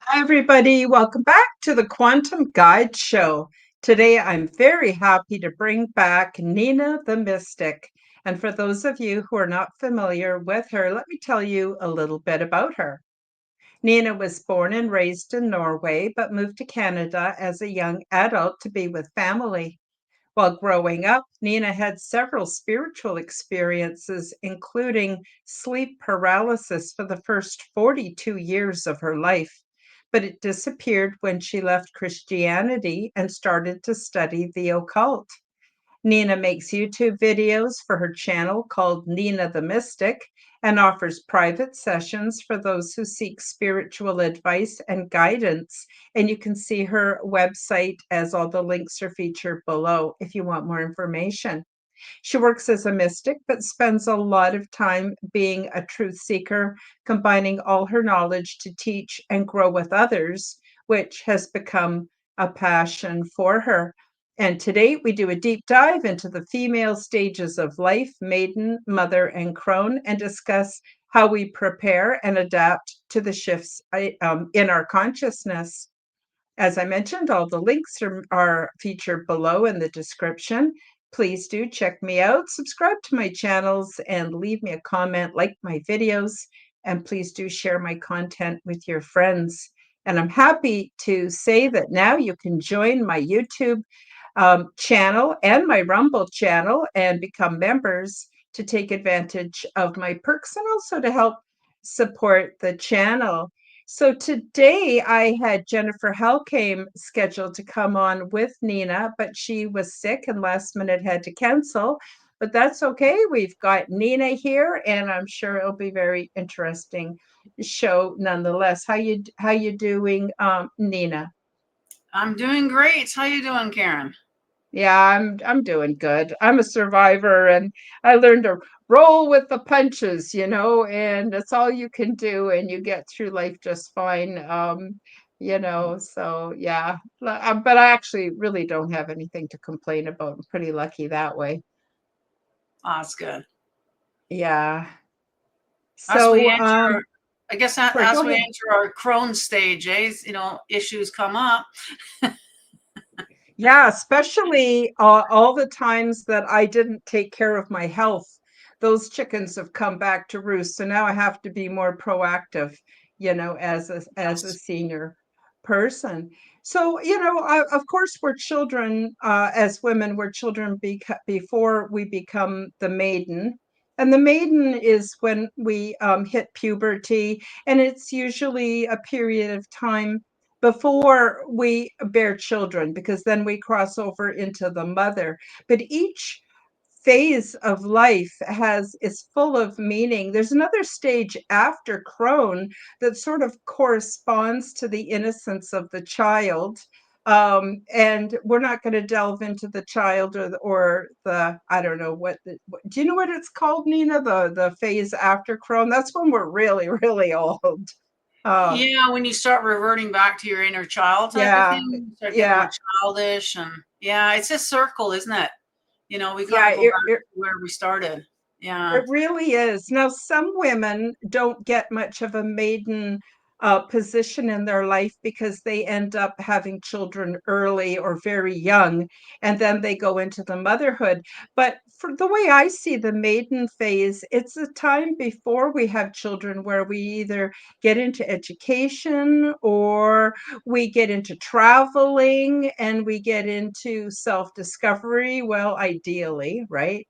Hi, everybody. Welcome back to the Quantum Guide Show. Today, I'm very happy to bring back Nina the Mystic. And for those of you who are not familiar with her, let me tell you a little bit about her. Nina was born and raised in Norway, but moved to Canada as a young adult to be with family. While growing up, Nina had several spiritual experiences, including sleep paralysis for the first 42 years of her life. But it disappeared when she left Christianity and started to study the occult. Nina makes YouTube videos for her channel called Nina the Mystic and offers private sessions for those who seek spiritual advice and guidance. And you can see her website as all the links are featured below if you want more information. She works as a mystic, but spends a lot of time being a truth seeker, combining all her knowledge to teach and grow with others, which has become a passion for her. And today we do a deep dive into the female stages of life, maiden, mother, and crone, and discuss how we prepare and adapt to the shifts in our consciousness. As I mentioned, all the links are featured below in the description. Please do check me out, subscribe to my channels, and leave me a comment, like my videos, and please do share my content with your friends. And I'm happy to say that now you can join my YouTube channel and my Rumble channel and become members to take advantage of my perks and also to help support the channel. So today I had Jennifer Helkame scheduled to come on with Nina, but she was sick and last minute had to cancel. But that's okay. We've got Nina here, and I'm sure it'll be very interesting show nonetheless. How you doing, Nina? I'm doing great. How you doing, Karen? Yeah, I'm doing good. I'm a survivor and I learned to roll with the punches, and that's all you can do and you get through life just fine. So yeah. But I actually really don't have anything to complain about. I'm pretty lucky that way. Oh, that's good. Yeah. As we So enter, I guess sorry, go as we ahead. enter our crone stage, issues come up. Yeah, especially all the times that I didn't take care of my health. Those chickens have come back to roost. So now I have to be more proactive, as a Yes. senior person. So, of course, we're children as women. We're children before we become the maiden. And the maiden is when we hit puberty, and it's usually a period of time before we bear children, because then we cross over into the mother. But each phase of life is full of meaning. There's another stage after crone that sort of corresponds to the innocence of the child. And we're not going to delve into the child or the I don't know do you know what it's called, Nina? The phase after crone. That's when we're really, really old. uh Yeah, when you start reverting back to your inner child type of yeah, thing, you start getting yeah. more childish, and yeah, it's a circle, isn't it? We kind Yeah, of go back to where we started. Yeah. it really is. Now, some women don't get much of a maiden position in their life because they end up having children early or very young, and then they go into the motherhood. But for the way I see the maiden phase, it's a time before we have children where we either get into education or we get into traveling and we get into self-discovery. Well, ideally, right?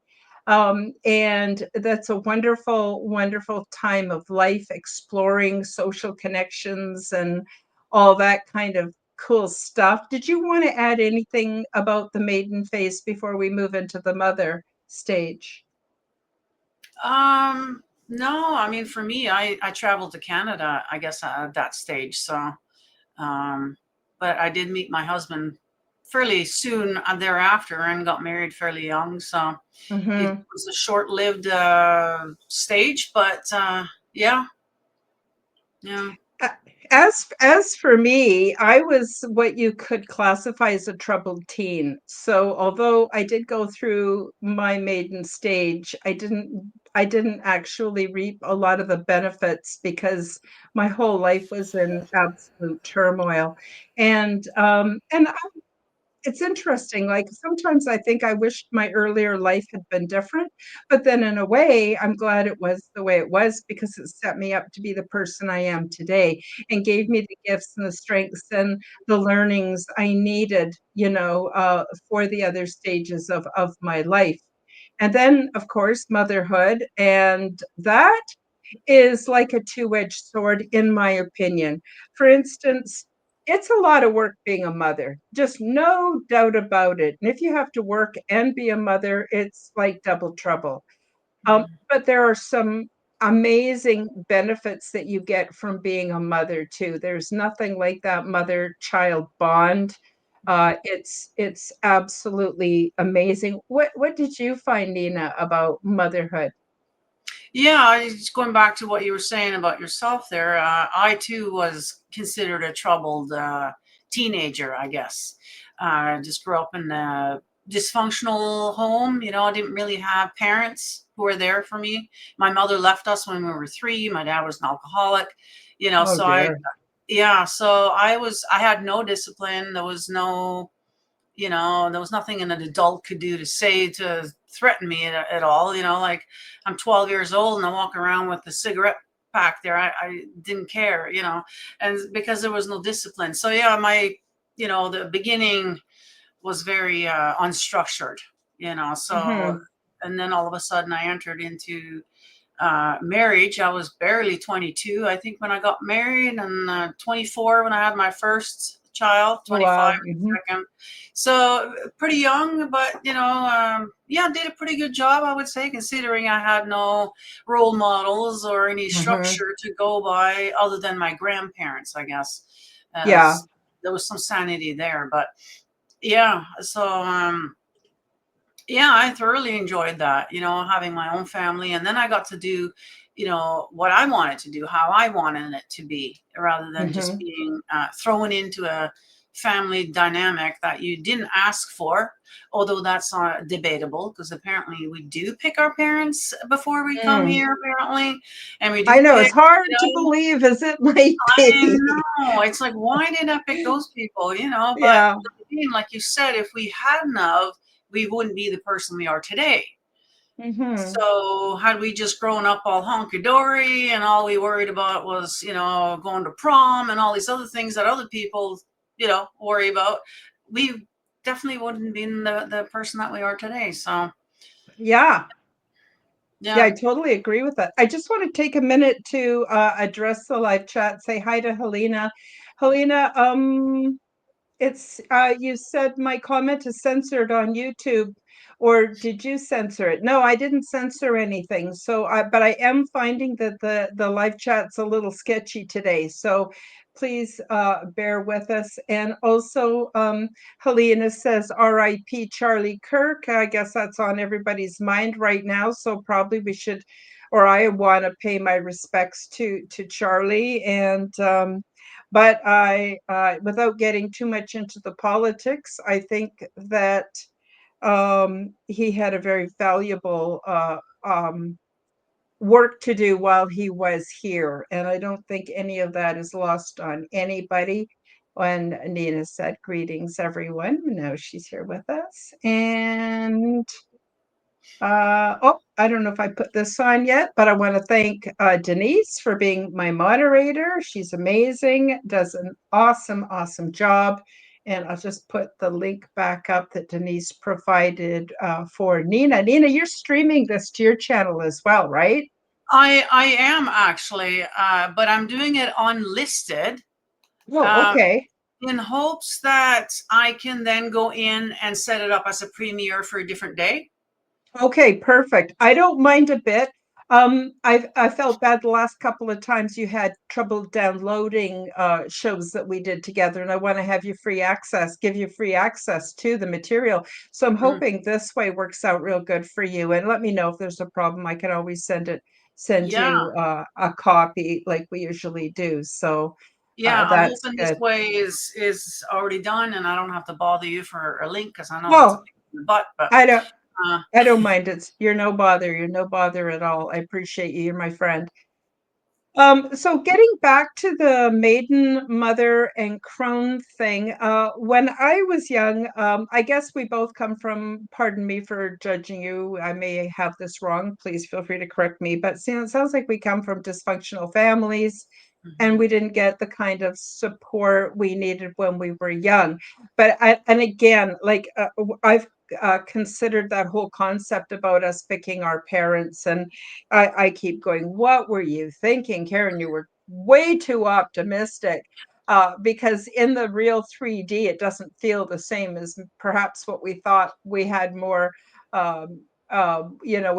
And that's a wonderful, wonderful time of life, exploring social connections and all that kind of cool stuff. Did you want to add anything about the maiden phase before we move into the mother stage? No, I mean, for me, I traveled to Canada, I guess, at that stage. So, um, but I did meet my husband fairly soon thereafter and got married fairly young. So it Hmm. was a short-lived stage, but yeah, yeah. As for me, I was what you could classify as a troubled teen. So although I did go through my maiden stage, I didn't. I didn't actually reap a lot of the benefits because my whole life was in absolute turmoil. And it's interesting, like, sometimes I think I wish my earlier life had been different, but then in a way, I'm glad it was the way it was because it set me up to be the person I am today and gave me the gifts and the strengths and the learnings I needed, for the other stages of my life. And then, of course, motherhood, and that is like a two-edged sword, in my opinion. For instance, it's a lot of work being a mother, just no doubt about it. And if you have to work and be a mother, it's like double trouble. But there are some amazing benefits that you get from being a mother too. There's nothing like that mother-child bond. It's absolutely amazing. What did you find, Nina, about motherhood? Yeah, just going back to what you were saying about yourself there, I too was considered a troubled teenager, I guess. Just grew up in a dysfunctional home. I didn't really have parents who were there for me. My mother left us when we were 3. My dad was an alcoholic. Oh So dear. I had no discipline. There was nothing an adult could do to say to threaten me at all. Like, I'm 12 years old and I walk around with a cigarette pack there. I didn't care, and because there was no discipline. So yeah, the beginning was very unstructured, so, Mhm. and then all of a sudden I entered into marriage. I was barely 22, I think, when I got married, and 24 when I had my first child, Oh, 25 wow. Mhm. second. So pretty young, but yeah, did a pretty good job, I would say, considering I had no role models or any Mhm. structure to go by other than my grandparents, I guess. Yeah. There was some sanity there, but yeah. So yeah, I thoroughly enjoyed that, having my own family. And then I got to do, what I wanted to do, how I wanted it to be, rather than just Mhm. being thrown into a family dynamic that you didn't ask for. Although that's debatable, because apparently we do pick our parents before we come Mm. here, apparently. And we I do know, pick, it's hard to believe as it might I be. know. It's like, why did I pick those people? But Yeah. again, like you said, if we hadn't of, we wouldn't be the person we are today. Mhm. So had we just grown up all honky dory and all we worried about was, going to prom and all these other things that other people, worry about, we definitely wouldn't be the person that we are today. So Yeah. Yeah, I yeah. totally agree with that. I just want to take a minute to address the live chat, say hi to Helena. Helena, it's you said my comment is censored on YouTube, or did you censor it? No, I didn't censor anything. But I am finding that the live chat's a little sketchy today. So please bear with us. And also, Helena says R.I.P. Charlie Kirk. I guess that's on everybody's mind right now. So probably we should, or I want to pay my respects to Charlie. But without getting too much into the politics, I think that he had a very valuable work to do while he was here. And I don't think any of that is lost on anybody. When Nina said, greetings, everyone. Now she's here with us. And oh, I don't know if I put this on yet, but I want to thank Denise for being my moderator. She's amazing, does an awesome, awesome job. And I'll just put the link back up that Denise provided for Nina. Nina, you're streaming this to your channel as well, right? I am actually, but I'm doing it unlisted, Oh, uh, okay. in hopes that I can then go in and set it up as a premiere for a different day. Okay, perfect. I don't mind a bit. I felt bad the last couple of times you had trouble downloading shows that we did together, and I want to have you free access, give you free access to the material. So I'm Mm. hoping this way works out real good for you. And let me know if there's a problem. I can always send Yeah, you a copy like we usually do. So yeah. I'm that's hoping this good. way is already done, and I don't have to bother you for a link, because I know that's a Well, pain in the butt. But I don't. Uh, I don't mind it. You're no bother. You're no bother at all. I appreciate you. You're my friend. So getting back to the maiden, mother, and crone thing, when I was young, I guess we both come from, pardon me for judging you, I may have this wrong, please feel free to correct me, but see, it sounds like we come from dysfunctional families and mhm, we didn't get the kind of support we needed when we were young. And again, like I've considered that whole concept about us picking our parents, and I keep going, what were you thinking, Karen? You were way too optimistic. Because in the real 3D, it doesn't feel the same as perhaps what we thought. We had more, we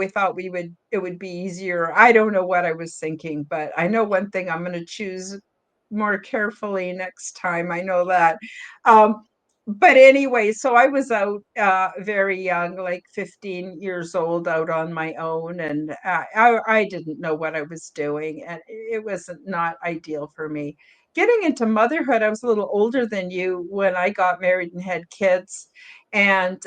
thought it would be easier. I don't know what I was thinking, but I know one thing, I'm going to choose more carefully next time. I know that. Um, but anyway, so I was out very young, like 15 years old, out on my own, and I didn't know what I was doing, and it wasn't not ideal for me. Getting into motherhood, I was a little older than you when I got married and had kids, and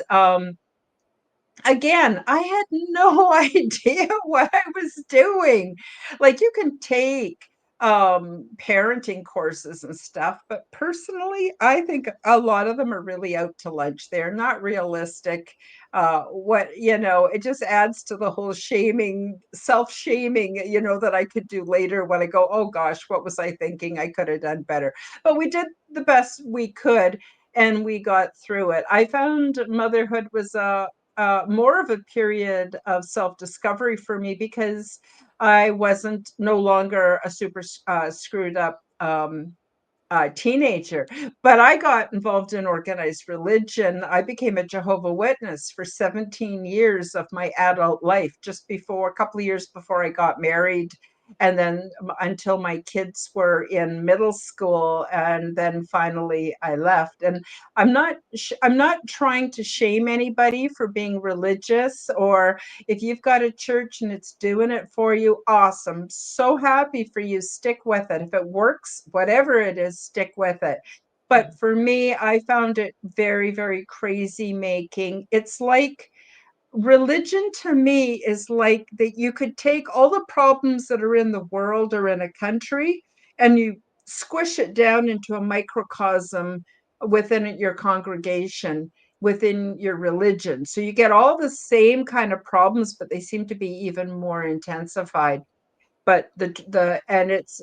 again, I had no idea what I was doing. Like, you can take parenting courses and stuff, but personally, I think a lot of them are really out to lunch. They're not realistic. It just adds to the whole shaming, self-shaming, that I could do later when I go, oh gosh, what was I thinking? I could have done better. But we did the best we could and we got through it. I found motherhood was more of a period of self-discovery for me because I wasn't no longer a super screwed up teenager, but I got involved in organized religion. I became a Jehovah Witness for 17 years of my adult life, just before a couple of years before I got married. And then until my kids were in middle school, and then finally I left. And I'm not trying to shame anybody for being religious, or if you've got a church and it's doing it for you, awesome. So happy for you. Stick with it. If it works, whatever it is, stick with it. But mhm. for me, I found it very, very crazy making. It's like religion to me is like that you could take all the problems that are in the world or in a country and you squish it down into a microcosm within your congregation, within your religion. So you get all the same kind of problems, but they seem to be even more intensified. But the and it's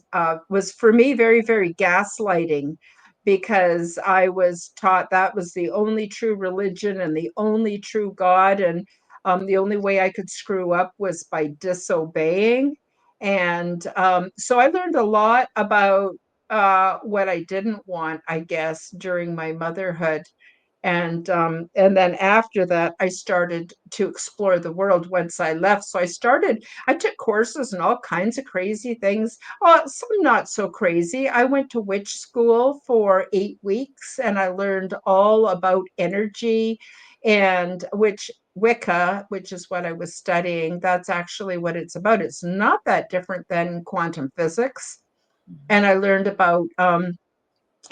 was for me very, very gaslighting, because I was taught that was the only true religion and the only true God, and the only way I could screw up was by disobeying. And so I learned a lot about what I didn't want, I guess, during my motherhood. And then after that, I started to explore the world once I left. So I took courses and all kinds of crazy things. Some not so crazy. I went to witch school for 8 weeks and I learned all about energy, and which Wicca, which is what I was studying, that's actually what it's about. It's not that different than quantum physics. And I learned about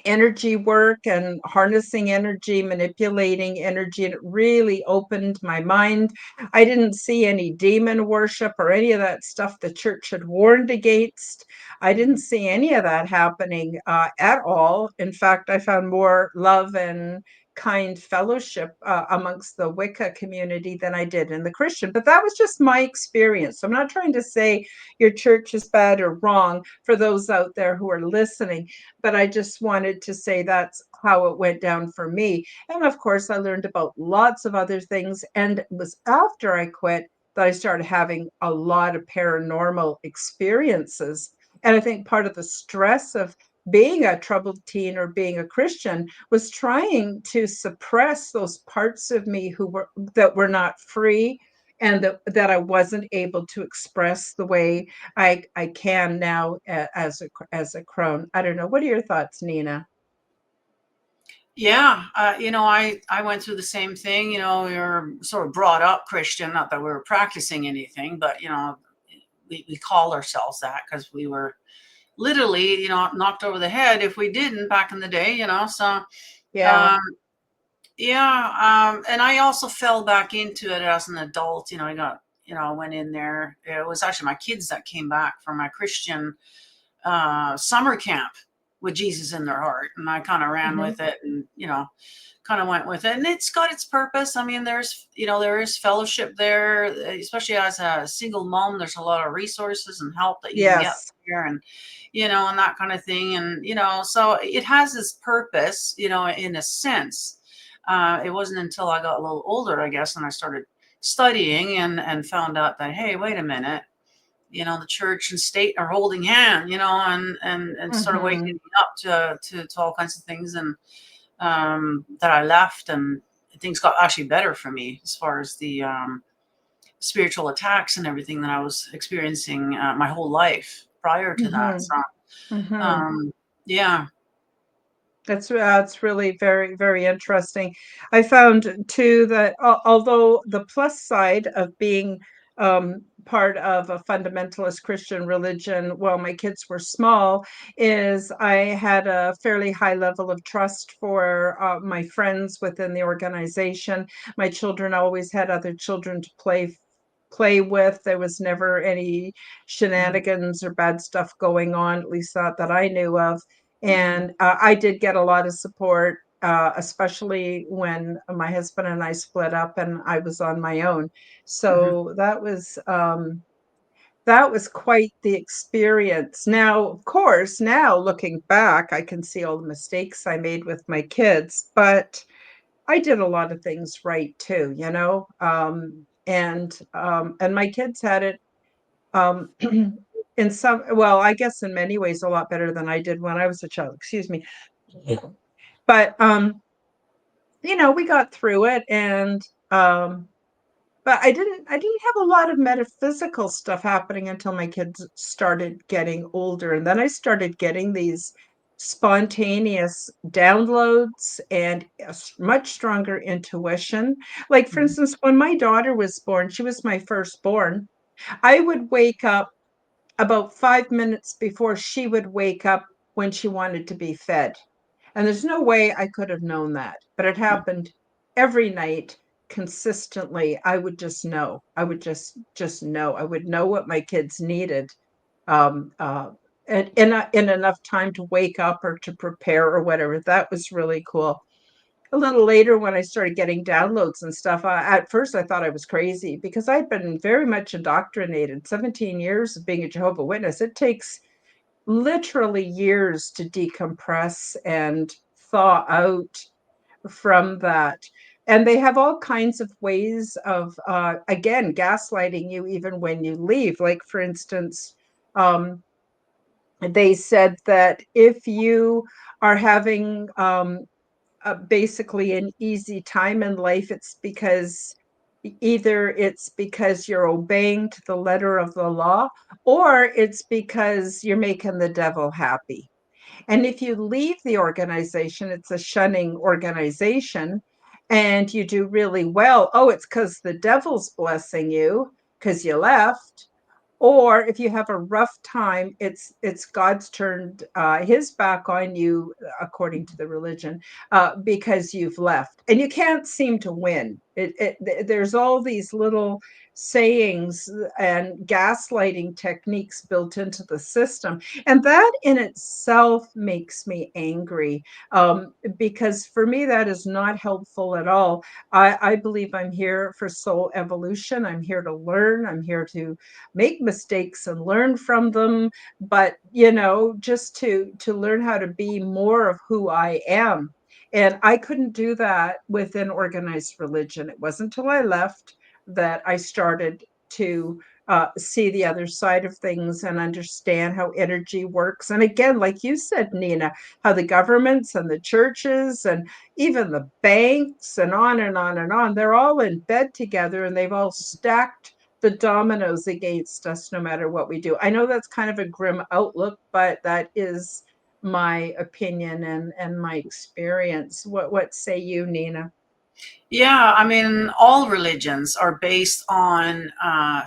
energy work and harnessing energy, manipulating energy, and it really opened my mind. I didn't see any demon worship or any of that stuff the church had warned against. I didn't see any of that happening at all. In fact, I found more love and kind fellowship amongst the Wicca community than I did in the Christian. But that was just my experience. So I'm not trying to say your church is bad or wrong for those out there who are listening, but I just wanted to say that's how it went down for me. And of course, I learned about lots of other things. And it was after I quit that I started having a lot of paranormal experiences. And I think part of the stress of being a troubled teen or being a Christian was trying to suppress those parts of me that were not free, and that I wasn't able to express the way I can now as a crone. I don't know. What are your thoughts, Nina? Yeah, I went through the same thing. We were sort of brought up Christian, not that we were practicing anything, but we call ourselves that because we were literally, knocked over the head if we didn't back in the day. So Yeah. um, Yeah, and I also fell back into it as an adult. I went in there. It was actually my kids that came back from my Christian summer camp with Jesus in their heart, and I kind of ran Hmm. with it, and kind of went with it, and it's got its purpose. I mean, there is fellowship there, especially as a single mom. There's a lot of resources and help that you can get Yes. there, and and that kind of thing, and so it has its purpose, in a sense. It wasn't until I got a little older, I guess, and I started studying and found out that, hey, wait a minute, the church and state are holding hand, and sort of waking Hmm. me up to all kinds of things, and that I left, and things got actually better for me as far as the spiritual attacks and everything that I was experiencing my whole life prior to that. Hmm. So, Hmm. um, yeah. That's really very, very interesting. I found too that although the plus side of being part of a fundamentalist Christian religion while my kids were small is I had a fairly high level of trust for my friends within the organization. My children always had other children to play with. There was never any Mhm, shenanigans or bad stuff going on, at least not that I knew of. mhm, And I did get a lot of support, especially when my husband and I split up and I was on my own. mhm, So that was quite the experience. Now, of course, now looking back, I can see all the mistakes I made with my kids, but I did a lot of things right too, and my kids had it um, in some, well, I guess in many ways a lot better than I did when I was a child. Excuse me. Yeah. But we got through it, and um, but I didn't have a lot of metaphysical stuff happening until my kids started getting older, and then I started getting these spontaneous downloads and much stronger intuition. Like for mhm, instance, when my daughter was born, she was my firstborn. I would wake up about 5 minutes before she would wake up when she wanted to be fed. And there's no way I could have known that, but it happened every night consistently. I would just know. I would just know. I would know what my kids needed, um, uh, in enough time to wake up or to prepare or whatever. That was really cool. A little later, when I started getting downloads and stuff, at first I thought I was crazy because I'd been very much indoctrinated. 17 years of being a Jehovah Witness. It takes literally years to decompress and thaw out from that. And they have all kinds of ways of, again, gaslighting you even when you leave. Like, for instance, they said that if you are having basically an easy time in life, it's because either it's because you're obeying to the letter of the law, or it's because you're making the devil happy. And if you leave the organization, it's a shunning organization, and you do really well. Oh, it's because the devil's blessing you because you left. Or if you have a rough time, it's God's turned his back on you, according to the religion, because you've left, and you can't seem to win. There's all these little sayings and gaslighting techniques built into the system, and that in itself makes me angry, because for me that is not helpful at all. I believe I'm here for soul evolution. I'm here to learn. I'm here to make mistakes and learn from them, but just to learn how to be more of who I am. And I couldn't do that within organized religion. It wasn't until I left that I started to see the other side of things and understand how energy works. And again, like you said, Nina, how the governments and the churches and even the banks and on and on and on, they're all in bed together, and they've all stacked the dominoes against us no matter what we do. I know that's kind of a grim outlook, but that is my opinion and my experience. What say you, Nina? Yeah, I mean, all religions are based on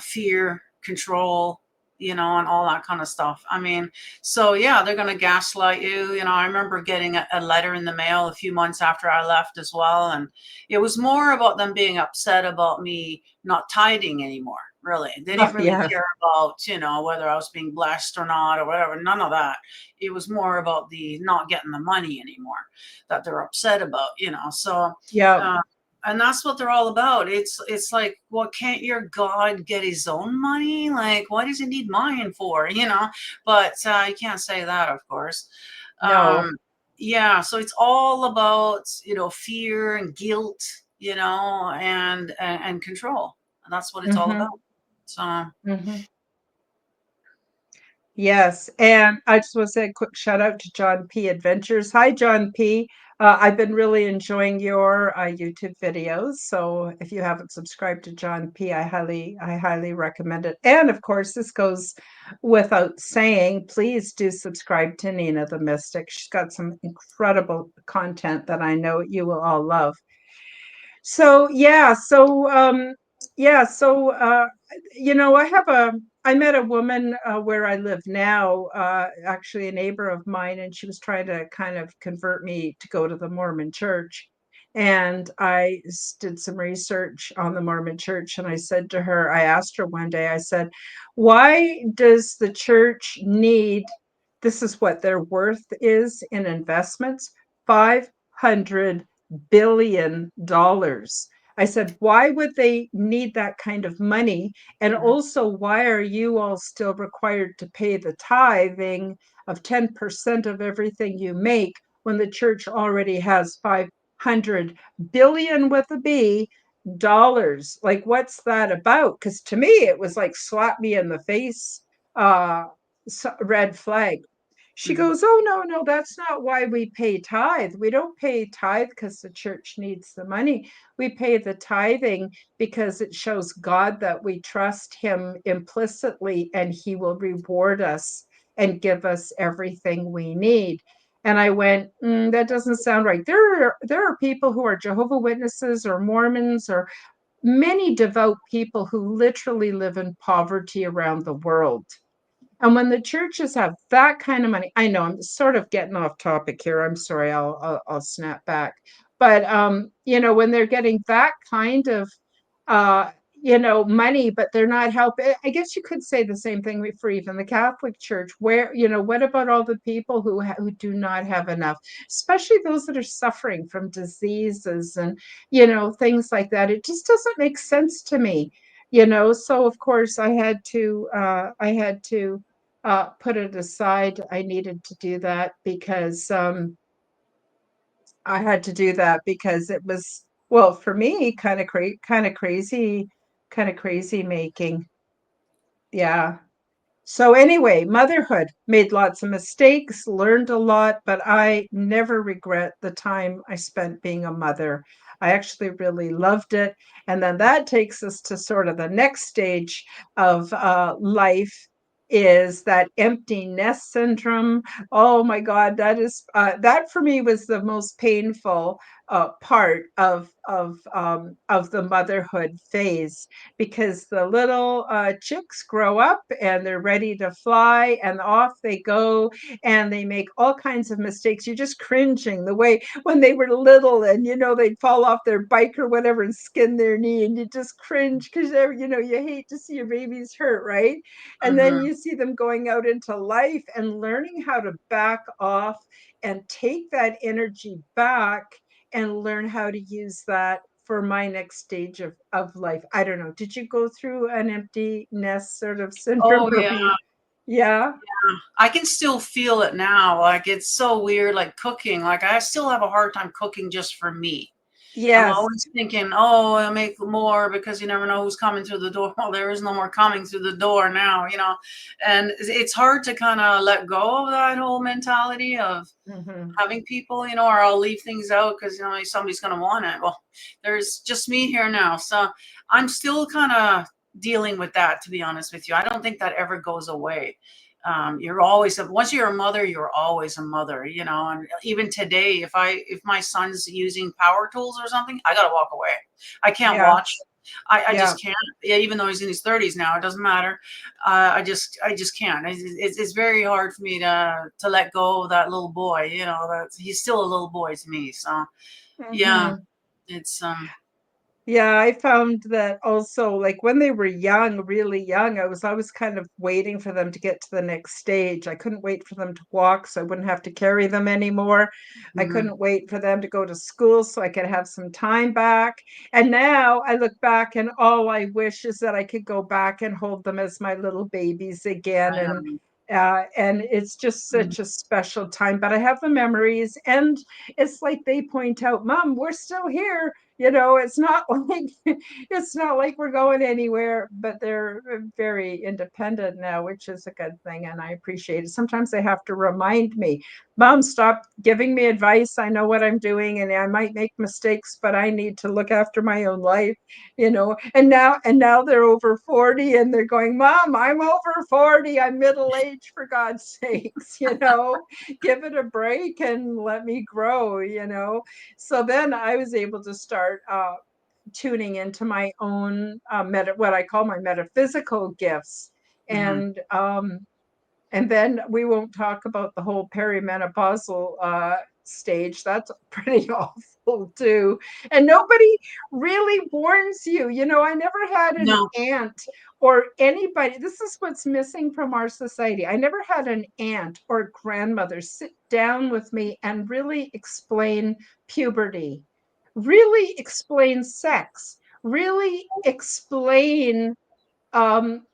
fear, control, and all that kind of stuff. I mean, so yeah, they're going to gaslight you. I remember getting a letter in the mail a few months after I left as well. And it was more about them being upset about me not tithing anymore. Really. They didn't Oh, really yeah. care about, whether I was being blessed or not or whatever. None of that. It was more about the not getting the money anymore that they're upset about, So, Yeah. uh, and that's what they're all about. It's like, well, can't your God get his own money? Like, what does he need mine for? But you can't say that, of course. No. Um, yeah, so it's all about fear and guilt, and control. And that's what it's all Hmm. about. So, Hmm. Yes, and I just want to say a quick shout out to John P. Adventures. Hi, John P. I've been really enjoying your YouTube videos. So if you haven't subscribed to John P, I highly recommend it. And of course, this goes without saying, please do subscribe to Nina the Mystic. She's got some incredible content that I know you will all love. So I met a woman where I live now, actually a neighbor of mine, and she was trying to kind of convert me to go to the Mormon church. And did some research on the Mormon church, and I asked her one day, I said, why does the church need, this is what their worth is in investments, $500 billion. I said, why would they need that kind of money? And mhm, also, why are you all still required to pay the tithing of 10% of everything you make when the church already has 500 billion with a B dollars? Like, what's that about? Because to me, it was like slap me in the face, uh, red flag. She mhm. goes, oh, no, no, that's not why we pay tithe. We don't pay tithe because the church needs the money. We pay the tithing because it shows God that we trust him implicitly and he will reward us and give us everything we need. And I went, that doesn't sound right. There are people who are Jehovah Witnesses or Mormons or many devout people who literally live in poverty around the world. And when the churches have that kind of money, I know I'm sort of getting off topic here. I'm sorry, I'll snap back. But when they're getting that kind of uh, money, but they're not helping. I guess you could say the same thing for even the Catholic Church. Where what about all the people who do not have enough, especially those that are suffering from diseases and things like that? It just doesn't make sense to me. So of course I had to put it aside. I needed to do that because I had to do that because it was, well, for me, kind of crazy making. Yeah. So anyway, motherhood, made lots of mistakes, learned a lot, but I never regret the time I spent being a mother. I actually really loved it. And then that takes us to sort of the next stage of life, is that empty nest syndrome. Oh my God, that for me was the most painful part of the motherhood phase, because the little chicks grow up and they're ready to fly and off they go, and they make all kinds of mistakes. You're just cringing the way when they were little, and they'd fall off their bike or whatever and skin their knee, and you just cringe because you hate to see your babies hurt, right? And then Mhm. you see them going out into life and learning how to back off and take that energy back and learn how to use that for my next stage of life. I don't know. Did you go through an empty nest sort of syndrome? Oh Or yeah, yeah. I can still feel it now. Like it's so weird. Like cooking. Like I still have a hard time cooking just for me. I'm Yes. always thinking, oh, I'll make more because you never know who's coming through the door. Well, there is no more coming through the door now. And it's hard to kind of let go of that whole mentality of Hmm. having people, or I'll leave things out because somebody's going to want it. Well, there's just me here now, so I'm still kind of dealing with that. To be honest with you, I don't think that ever goes away. You're always, once you're a mother, you're always a mother. And even today, if my son's using power tools or something, I gotta walk away. I can't Yeah. watch. I Yeah. just can't. Yeah, even though he's in his 30s now, it doesn't matter. I just can't. It's very hard for me to let go of that little boy. You know, that he's still a little boy to me. So yeah, Mhm. it's Yeah, I found that also, like when they were young, really young, I was always kind of waiting for them to get to the next stage. I couldn't wait for them to walk so I wouldn't have to carry them anymore. I mhm, couldn't wait for them to go to school so I could have some time back. And now I look back and all I wish is that I could go back and hold them as my little babies again. I know. And it's just Mhm. such a special time. But I have the memories, and it's like they point out, Mom, we're still here. It's not like it's not like we're going anywhere, but they're very independent now, which is a good thing, and I appreciate it. Sometimes they have to remind me, Mom, stop giving me advice. I know what I'm doing, and I might make mistakes, but I need to look after my own life. And now they're over 40, and they're going, Mom, I'm over 40. I'm middle aged, for God's sakes. Give it a break and let me grow. So then I was able to start tuning into my own what I call my metaphysical gifts, Mhm. and then we won't talk about the whole perimenopausal stage. That's pretty awful too. And nobody really warns you. I never had an No. aunt or anybody. This is what's missing from our society. I never had an aunt or grandmother sit down with me and really explain puberty, really explain sex, really explain um,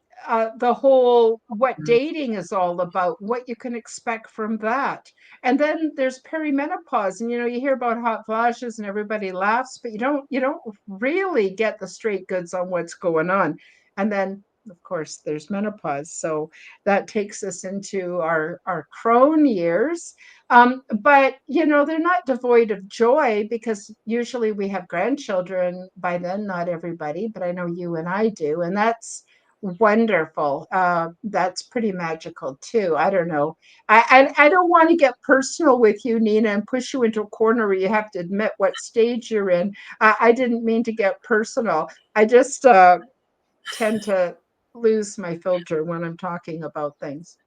the whole what Mhm. dating is all about, what you can expect from that. And then there's perimenopause, and you hear about hot flashes and everybody laughs, but you don't really get the straight goods on what's going on. And then of course there's menopause, so that takes us into our crone years. But they're not devoid of joy, because usually we have grandchildren by then. Not everybody, but I know you and I do, and that's wonderful. That's pretty magical too. I don't know. I don't want to get personal with you, Nina, and push you into a corner where you have to admit what stage you're in. I didn't mean to get personal. I just tend to lose my filter when I'm talking about things.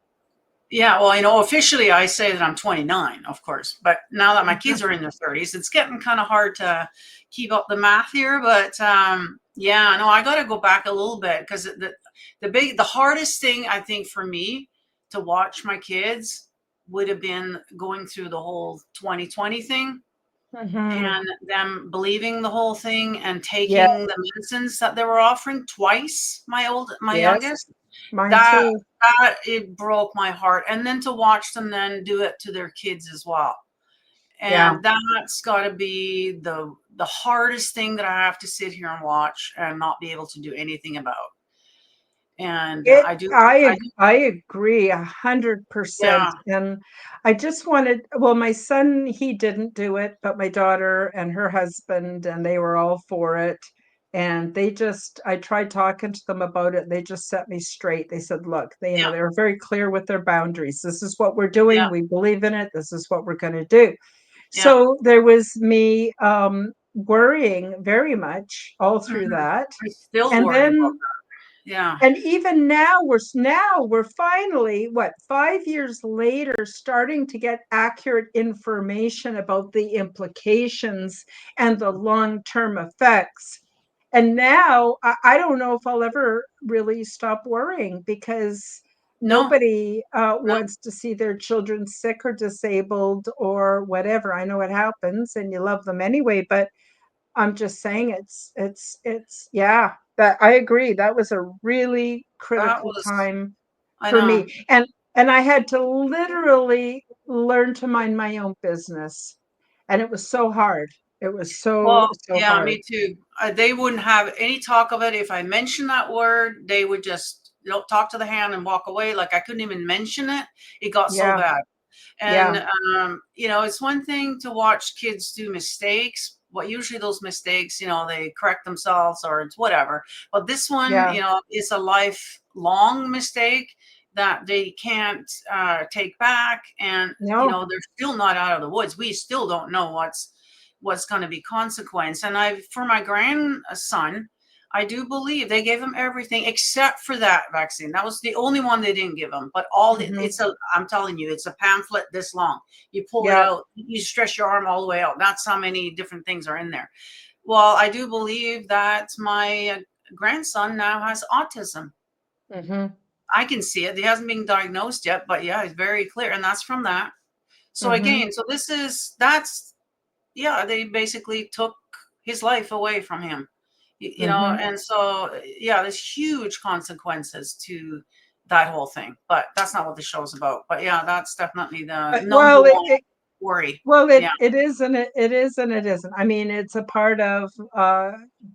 Yeah, well, officially I say that I'm 29, of course, but now that my kids are in their 30s, it's getting kind of hard to keep up the math here. But yeah, no, I got to go back a little bit because the hardest thing I think for me to watch my kids would have been going through the whole 2020 thing Mhm. and them believing the whole thing and Yeah. taking the medicines that they were offering twice. My Yes. youngest, Mine that too. that it broke my heart, and then to watch them then do it to their kids as well, Yeah. and that's got to be the hardest thing that I have to sit here and watch and not be able to do anything about. And It I I do. I agree 100%. Yeah, And I just wanted, well, my son, he didn't do it, but my daughter and her husband, and they were all for it. And I tried talking to them about it. They just set me straight. They said, look, yeah, they were very clear with their boundaries. This is what we're yeah, doing. We believe in it. This is what we're going to do. yeah. So there was me worrying very much all through Mhm. that. I still And worry about then that. Yeah. and even now we're finally, what, 5 years later, starting to get accurate information about the implications and the long-term effects. And now I don't know if I'll ever really stop worrying, because No, nobody no. wants to see their children sick or disabled or whatever. I know it happens and you love them anyway, but I'm just saying, yeah, that I agree. That was a really That critical was, time I for know. me. And I had to literally learn to mind my own business. And it was so hard. It was so, Well, so yeah, hard. me too. They wouldn't have any talk of it. If I mentioned that word, they would just talk to the hand and walk away. Like I couldn't even mention it. It got so Yeah, bad. And yeah, it's one thing to watch kids do mistakes. What usually those mistakes, they correct themselves or it's whatever. But this one, yeah. is a lifelong mistake that they can't take back, and No. they're still not out of the woods. We still don't know what's going to be consequence. And I, for my grandson, I do believe they gave him everything except for that vaccine. That was the only one they didn't give him. But Mhm. I'm telling you, it's a pamphlet this long. You pull it Yeah. out, you stretch your arm all the way out. That's how many different things are in there. Well, I do believe that my grandson now has autism. Mhm. I can see it. He hasn't been diagnosed yet, but yeah, it's very clear. And that's from that. So Mhm. again, so that's, yeah, they basically took his life away from him, Mhm. and so, yeah, there's huge consequences to that whole thing, but that's not what the show's about. But yeah, that's definitely the number Well, one worry. well, Yeah. it is and it is and it isn't. I mean, it's a part of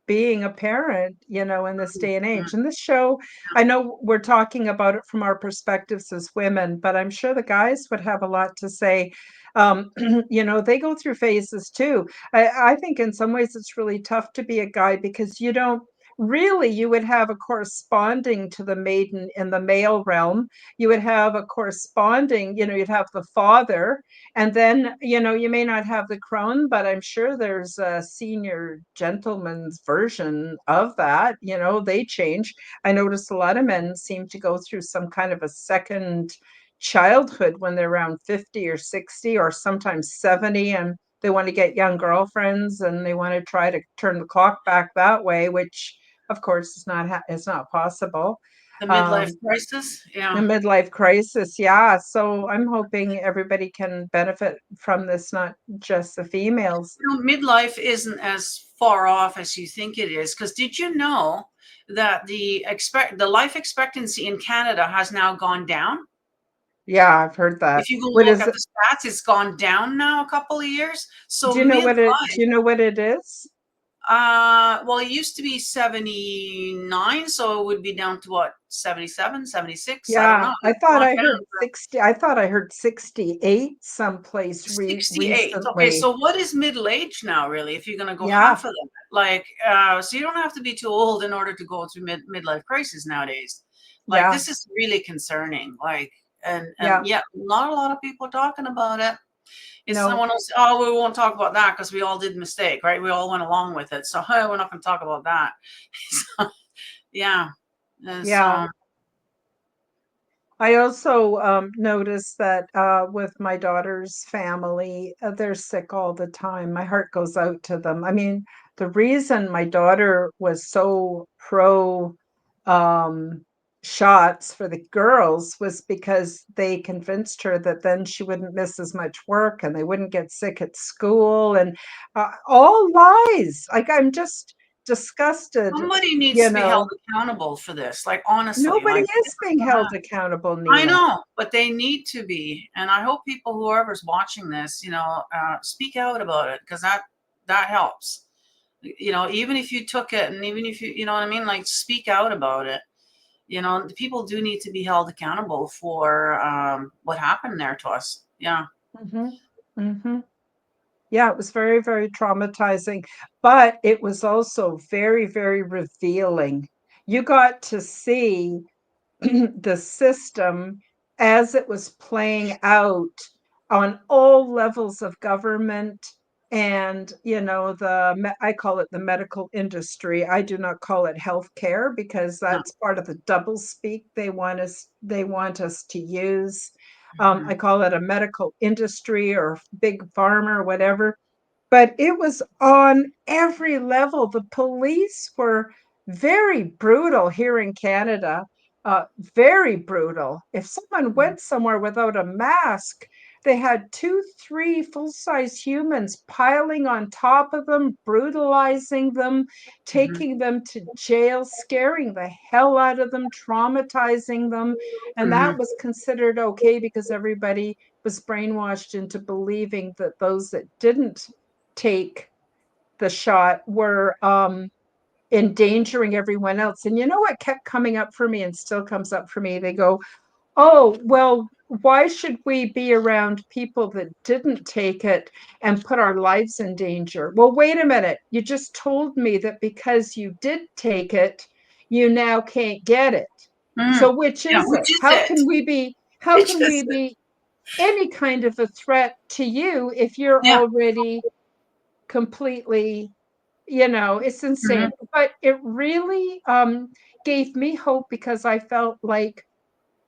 being a parent, in this day and Mhm. age. And this show, I know we're talking about it from our perspectives as women, but I'm sure the guys would have a lot to say. They go through phases too. I think in some ways it's really tough to be a guy because you don't really, you would have a corresponding to the maiden in the male realm. You would have a corresponding, you'd have the father, and then, you may not have the crone, but I'm sure there's a senior gentleman's version of that. They change. I notice a lot of men seem to go through some kind of a second childhood when they're around 50 or 60 or sometimes 70, and they want to get young girlfriends and they want to try to turn the clock back that way, which of course is not possible. The midlife Um, crisis. a Yeah. midlife crisis, yeah. So I'm hoping everybody can benefit from this, not just the females. Midlife isn't as far off as you think it is, because did you know that the life expectancy in Canada has now gone down? Yeah, I've heard that. If you go What look is at it? the stats, it's gone down now a couple of years. So Do you know what it is? well, it used to be 79, so it would be down to what, 77, 76? I don't Yeah, know. It's gone down. 60. I thought I heard 68 someplace 68. Okay, recently. so what is middle age now, really, if you're going to go Yeah, half of them? Like, so you don't have to be too old in order to go through midlife crisis nowadays. Like, yeah, this is really concerning. Like, and yeah. yeah, not a lot of people talking about it. It's No, someone else. Oh, we won't talk about that because we all did mistake, right? We all went along with it. So hey, we're not going to talk about that. So, yeah. And yeah. so, I also noticed that with my daughter's family, they're sick all the time. My heart goes out to them. I mean, the reason my daughter was so pro um, shots for the girls was because they convinced her that then she wouldn't miss as much work and they wouldn't get sick at school, and all lies. Like, I'm just disgusted, somebody needs you to be held know. accountable for this. Like, honestly, Nobody like, is being held accountable, I Nina. know, but they need to be. And I hope people, whoever's watching this, speak out about it, because that helps. Even if you took it, and even if you know what I mean, like, speak out about it. The people do need to be held accountable for what happened there to us. Yeah. Mhm. Mhm. Yeah, it was very, very traumatizing, but it was also very, very revealing. You got to see the system as it was playing out on all levels of government, and I call it the medical industry. I do not call it healthcare because No. that's part of the double speak they want us to use. I Mhm. call it a medical industry or big pharma or whatever, but it was on every level. The police were very brutal here in Canada, very brutal. If someone Mhm. went somewhere without a mask, they had two, three full-size humans piling on top of them, brutalizing them, Mhm. taking them to jail, scaring the hell out of them, traumatizing them. And that Mhm. was considered okay because everybody was brainwashed into believing that those that didn't take the shot were endangering everyone else. And you know what kept coming up for me and still comes up for me? They go, oh, well, why should we be around people that didn't take it and put our lives in danger? Well, wait a minute. You just told me that because you did take it, you now can't get it. Mm. So which Yeah, is it? which is it? How Which can is we it? be any kind of a threat to you if you're Yeah. already completely It's insane. Mhm. But it really gave me hope because I felt like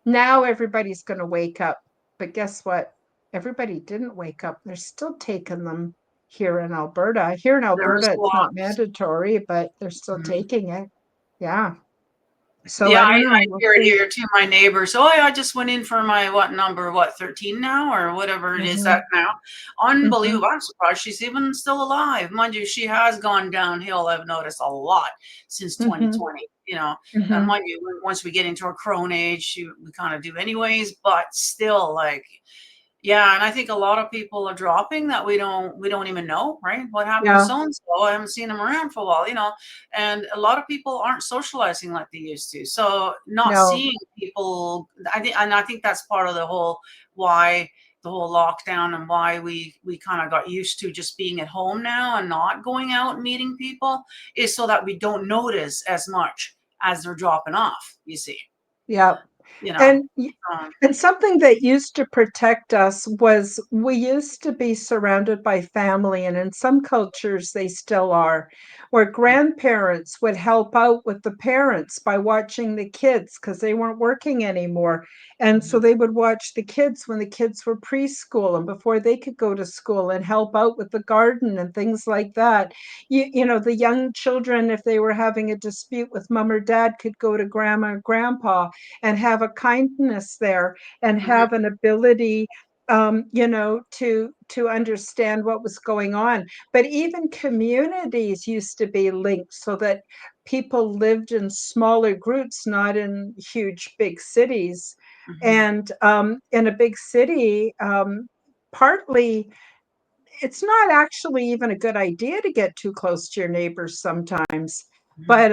now everybody's going to wake up. But guess what? Everybody didn't wake up. They're still taking them here in Alberta. Here in There was Alberta, it's not lots. mandatory, but they're still Mhm. taking it. Yeah. So Yeah, I I don't know. We'll hear it see. here too. My neighbors, oh, yeah, I just went in for my what number, 13 now, or whatever it is that Hmm. now. Hmm. Unbelievable. I'm surprised she's even still alive. Mind you, she has gone downhill, I've noticed a lot since Hmm. 2020. Hmm. Mind you, once we get into our crone age, we kind of do anyways, but still, like, yeah, and I think a lot of people are dropping that we don't even know, right? What happened to Yeah. so and so? I haven't seen them around for a while. And a lot of people aren't socializing like they used to. So not No. seeing people, I think that's part of the whole why the whole lockdown and why we kind of got used to just being at home now and not going out and meeting people is so that we don't notice as much as they're dropping off, you see. Yeah. You know. And Um, and something that used to protect us was we used to be surrounded by family, and in some cultures they still are, where grandparents would help out with the parents by watching the kids because they weren't working anymore. And so mhm, they would watch the kids when the kids were preschool and before they could go to school and help out with the garden and things like that. The young children, if they were having a dispute with mom or dad, could go to grandma or grandpa and have a kindness there and mhm, have an ability to understand what was going on. But even communities used to be linked so that people lived in smaller groups, not in huge big cities. mhm, And in a big city, partly it's not actually even a good idea to get too close to your neighbors sometimes. mhm. But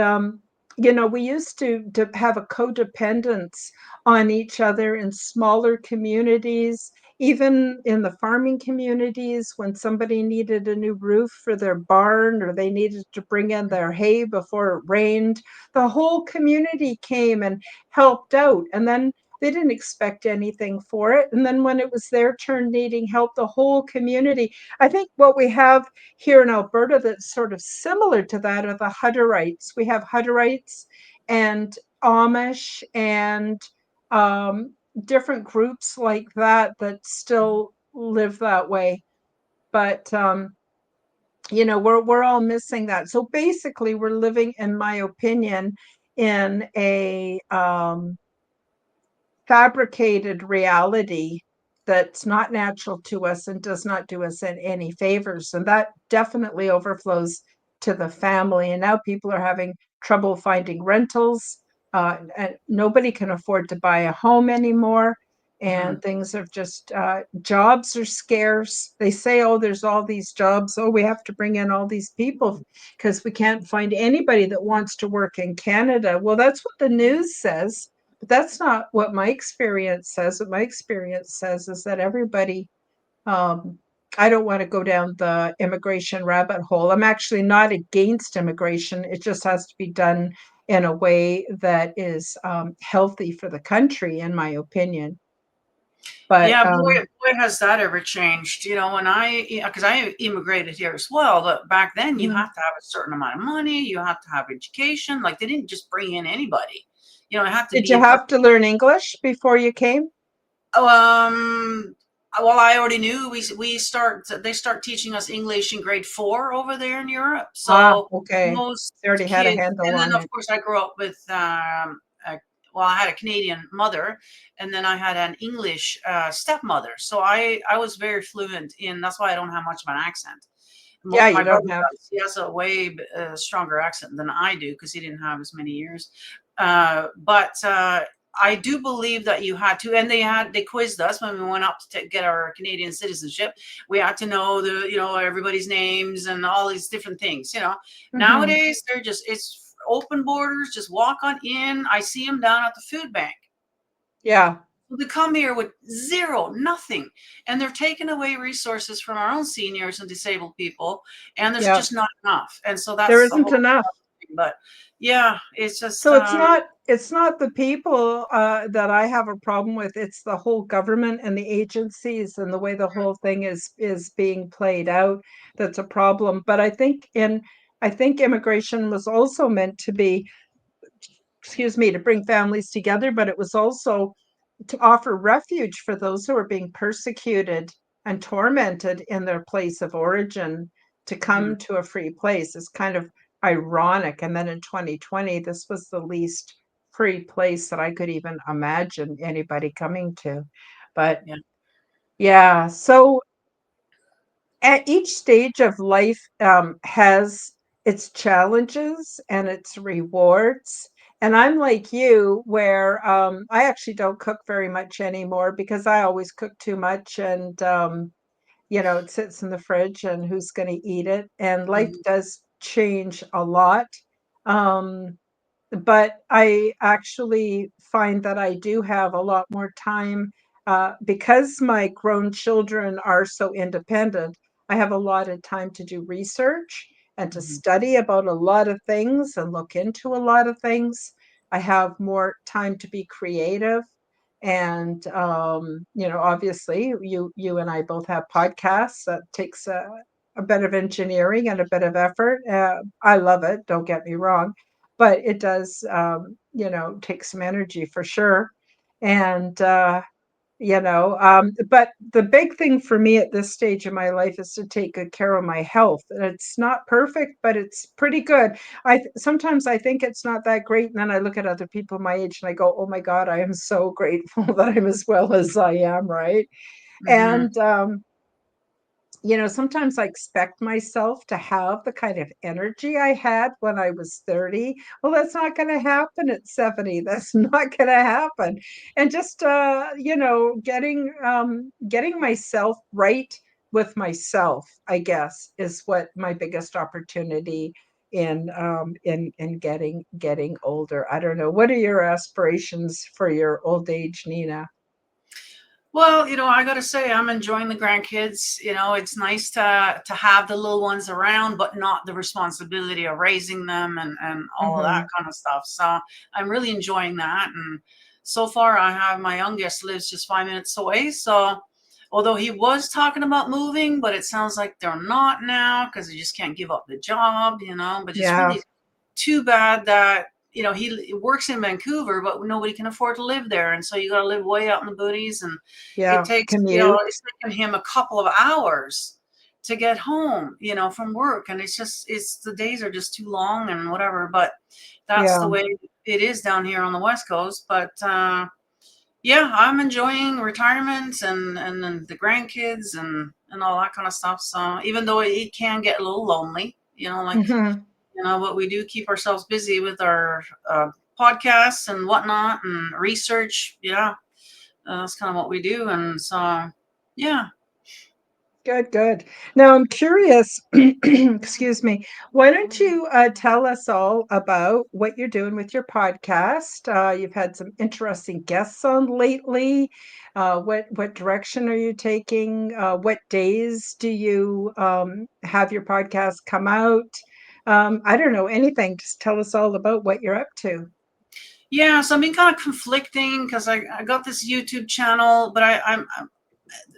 we used to have a codependence on each other in smaller communities, even in the farming communities when somebody needed a new roof for their barn or they needed to bring in their hay before it rained. The whole community came and helped out. And then they didn't expect anything for it. And then when it was their turn needing help, the whole community. I think what we have here in Alberta that's sort of similar to that are the Hutterites. We have Hutterites and Amish and different groups like that that still live that way. But we're all missing that. So basically, we're living, in my opinion, in a fabricated reality that's not natural to us and does not do us any favors. And that definitely overflows to the family. And now people are having trouble finding rentals. And nobody can afford to buy a home anymore. Mhm. And things are just, jobs are scarce. They say, oh, there's all these jobs. Oh, we have to bring in all these people because we can't find anybody that wants to work in Canada. Well, that's what the news says, but that's not what my experience says. What my experience says is that everybody, um, I don't want to go down the immigration rabbit hole. I'm actually not against immigration. It just has to be done in a way that is healthy for the country, in my opinion. But Yeah, boy, has that ever changed. Because I immigrated here as well, but back then you mhm. have to have a certain amount of money, you have to have education. Like they didn't just bring in anybody. It had to Did be you a have perfect. to learn English before you came? Oh, well, I already knew they start teaching us English in grade 4 over there in Europe. Ah, So okay. most They already had a kids, handle and then on of it. course I grew up with I had a Canadian mother, and then I had an English stepmother. So I was very fluent in. That's why I don't have much of an accent. Yeah, My you brother don't have. does. He has a way stronger accent than I do because he didn't have as many years. But I do believe that you had to, and they quizzed us when we went up to get our Canadian citizenship. We had to know everybody's names and all these different things. Mhm. Nowadays it's open borders. Just walk on in. I see them down at the food bank. Yeah, They come here with zero, nothing, and they're taking away resources from our own seniors and disabled people, and there's yeah. just not enough. And so There that's the isn't whole enough. thing. But yeah, it's just So it's not the people that I have a problem with. It's the whole government and the agencies and the way the whole thing is being played out that's a problem. But I think in I think immigration was also meant to be, excuse me, to bring families together, but it was also to offer refuge for those who are being persecuted and tormented in their place of origin to Mhm. come to a free place. It's kind of ironic. And then in 2020, this was the least free place that I could even imagine anybody coming to. But Yeah. yeah, so at each stage of life has its challenges and its rewards. And I'm like you, where I actually don't cook very much anymore because I always cook too much, and it sits in the fridge, and who's going to eat it? And life Mhm. does change a lot. Um, but I actually find that I do have a lot more time because my grown children are so independent. I have a lot of time to do research and to Mhm. study about a lot of things and look into a lot of things. I have more time to be creative. And obviously, you and I both have podcasts. That takes a bit of engineering and a bit of effort. I love it. Don't get me wrong, but it does, take some energy for sure. And, but the big thing for me at this stage of my life is to take good care of my health. And it's not perfect, but it's pretty good. Sometimes I think it's not that great, and then I look at other people my age and I go, "Oh my God, I am so grateful that I'm as well as I am," right? Mhm. And sometimes I expect myself to have the kind of energy I had when I was 30. Well, that's not going to happen at 70. That's not going to happen. And just getting myself right with myself, I guess, is what my biggest opportunity in getting older. I don't know. What are your aspirations for your old age, Nina? Well, I got to say, I'm enjoying the grandkids. It's nice to have the little ones around, but not the responsibility of raising them and all of that Hmm. kind of stuff. So I'm really enjoying that. And so far, I have my youngest lives just 5 minutes away. So although he was talking about moving, but it sounds like they're not now because they just can't give up the job. But it's Yeah, really too bad that he works in Vancouver, but nobody can afford to live there, and so you got to live way out in the boonies, and it yeah. takes Commute. it's taking him a couple of hours to get home, from work, and it's the days are just too long and whatever. But that's the Yeah. way it is down here on the West Coast. But yeah, I'm enjoying retirement and the grandkids and all that kind of stuff. So even though it can get a little lonely, like Hmm. but we do keep ourselves busy with our podcasts and whatnot and research. Yeah, that's kind of what we do. And so, yeah. Good, good. Now I'm curious, excuse me, why don't you tell us all about what you're doing with your podcast? You've had some interesting guests on lately. What direction are you taking? What days do you have your podcast come out? I don't know, anything. Just tell us all about what you're up to. Yeah, so I'm being kind of conflicting because I got this YouTube channel, but I'm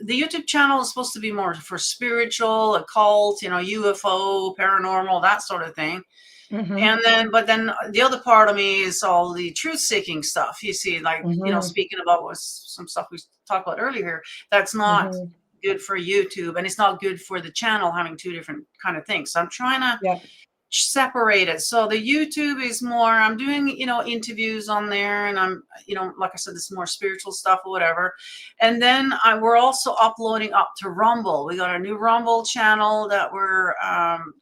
the YouTube channel is supposed to be more for spiritual, occult, UFO, paranormal, that sort of thing. Hmm. And but then the other part of me is all the truth seeking stuff. You see, like, Hmm. speaking about some stuff we talked about earlier, that's not Hmm. good for YouTube and it's not good for the channel having two different kind of things. So I'm trying to Yeah. separated. So the YouTube is more, I'm doing, interviews on there and I'm, like I said, this is more spiritual stuff or whatever. And then we're also uploading up to Rumble. We got a new Rumble channel that we're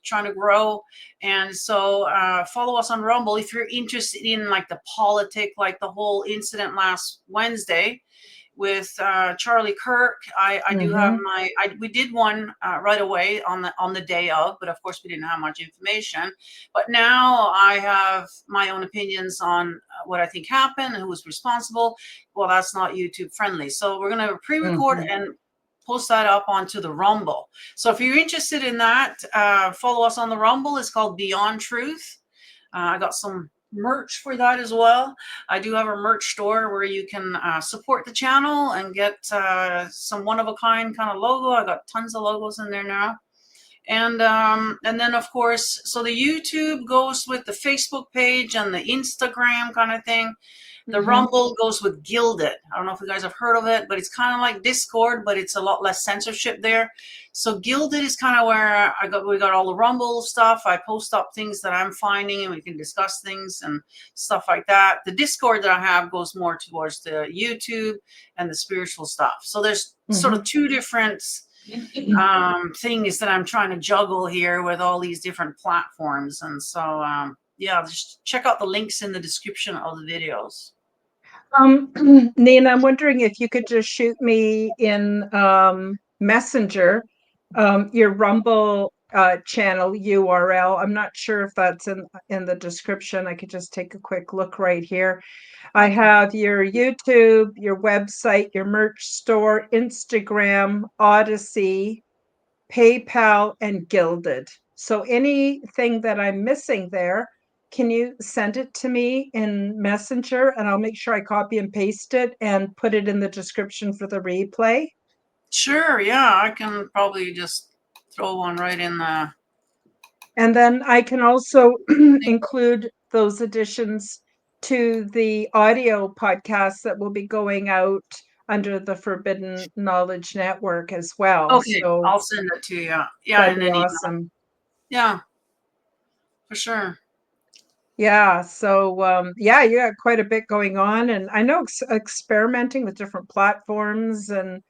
trying to grow. And so follow us on Rumble if you're interested in like the politic, like the whole incident last Wednesday with Charlie Kirk. I do have Hmm. we did one right away on the day of, but of course we didn't have much information. But now I have my own opinions on what I think happened and who was responsible. Well, that's not YouTube friendly, so we're going to pre-record Hmm. and post that up onto the Rumble. So if you're interested in that, follow us on the Rumble. It's called Beyond Truth. I got some merch for that as well. I do have a merch store where you can support the channel and get some one of a kind kind of logo. I got tons of logos in there now. And then of course, so the YouTube goes with the Facebook page and the Instagram kind of thing. The Mm-hmm. Rumble goes with Gilded. I don't know if you guys have heard of it, but it's kind of like Discord, but it's a lot less censorship there. So Gilded is kind of where we got all the Rumble stuff. I post up things that I'm finding, and we can discuss things and stuff like that. The Discord that I have goes more towards the YouTube and the spiritual stuff. So there's sort of Mm-hmm. two different things that I'm trying to juggle here with all these different platforms. And so, yeah, just check out the links in the description of the videos. Nina, I'm wondering if you could just shoot me in Messenger your Rumble channel URL. I'm not sure if that's in the description. I could just take a quick look right here. I Okay. have your YouTube, your website, your merch store, Instagram, Odyssey, PayPal, and Gilded. So anything that I'm missing there, can you send it to me in Messenger and I'll make sure I copy and paste it and put it in the description for the replay? Sure. Yeah, I can probably just throw one right in the. And then I can also include those additions to the audio podcast that will be going out under the Forbidden Knowledge Network as well. Okay, So I'll send it to you. Yeah, that'd in be an email. awesome. Yeah, for sure. Yeah, so yeah, you got quite a bit going on, and I know experimenting with different platforms, and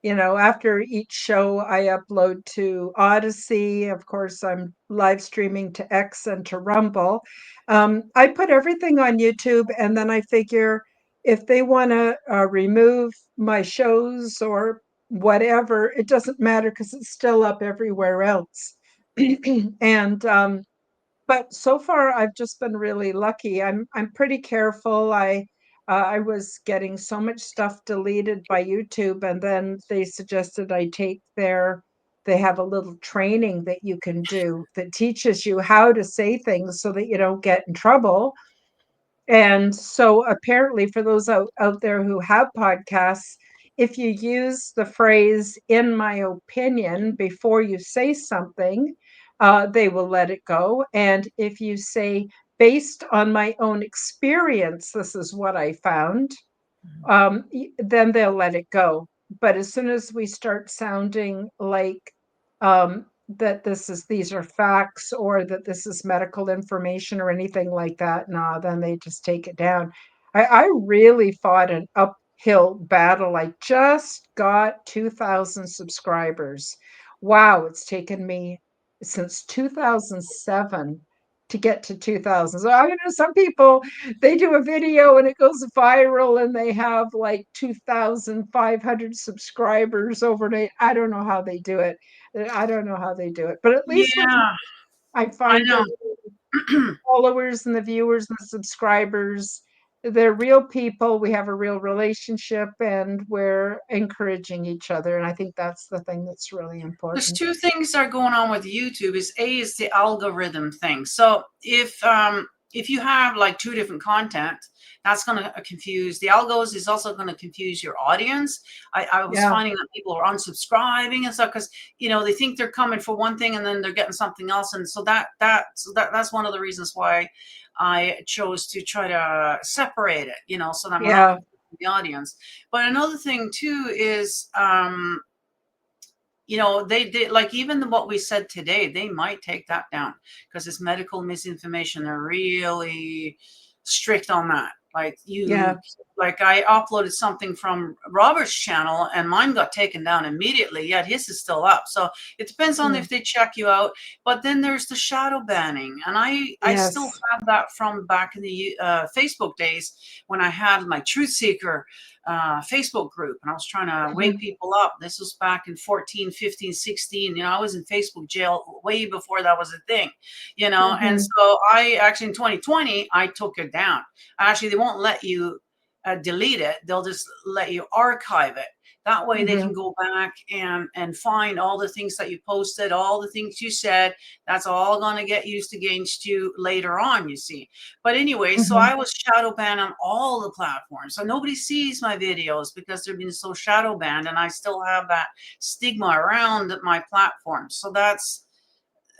after each show I upload to Odyssey. Of course, I'm live streaming to X and to Rumble. I put everything on YouTube, and then I figure if they want to remove my shows or whatever, it doesn't matter because it's still up everywhere else. And but so far I've just been really lucky. I'm pretty careful. I was getting so much stuff deleted by YouTube, and then they suggested I take they have a little training that you can do that teaches you how to say things so that you don't get in trouble. And so apparently for those out there who have podcasts, if you use the phrase "in my opinion" before you say something, they will let it go. And if you say "based on my own experience, this is what I found," then they'll let it go. But as soon as we start sounding like that these are facts or that this is medical information or anything like that, nah, then they just take it down. I really fought an uphill battle. I just got 2,000 subscribers. Wow, it's taken me since 2007 to get to 2,000. So I know some people, they do a video and it goes viral and they have like 2,500 subscribers overnight. I don't know how they do it. I don't know how they do it. But at least with Yeah, I I find know. the followers and the viewers and the subscribers, they're real people. We have a real relationship and we're encouraging each other. And I think that's the thing that's really There's important. two things that are going on with YouTube. Is the algorithm thing. So if you have like two different content, that's going to confuse the algos. Is also going to confuse your audience. I was Yeah. finding that people are unsubscribing and stuff because they think they're coming for one thing and then they're getting something else, and so that's one of the reasons why I chose to try to separate it. So that I'm not Yeah. confusing the audience. But another thing too is they like even what we said today, they might take that down because it's medical misinformation. They're really strict on that. Yeah. Like I uploaded something from Robert's channel and mine got taken down immediately, yet his is still up. So it depends on Mm. if they check you out. But then there's the shadow banning, and I still Yes. have that from back in the Facebook days when I had my Truth Seeker Facebook group, and I was trying to wake Mhm. people up. This was back in 14, 15, 16. I was in Facebook jail way before that was a thing, and Mhm. so I actually in 2020, I took it down. Actually, they won't let you delete it. They'll just let you archive it. That way they can Mhm. go back and find all the things that you posted, all the things you said. That's all going to get used against you later on, you see. But anyway, so Mhm. I was shadow banned on all the platforms. So nobody sees my videos because they've been so shadow banned, and I still have that stigma around my platform. So that's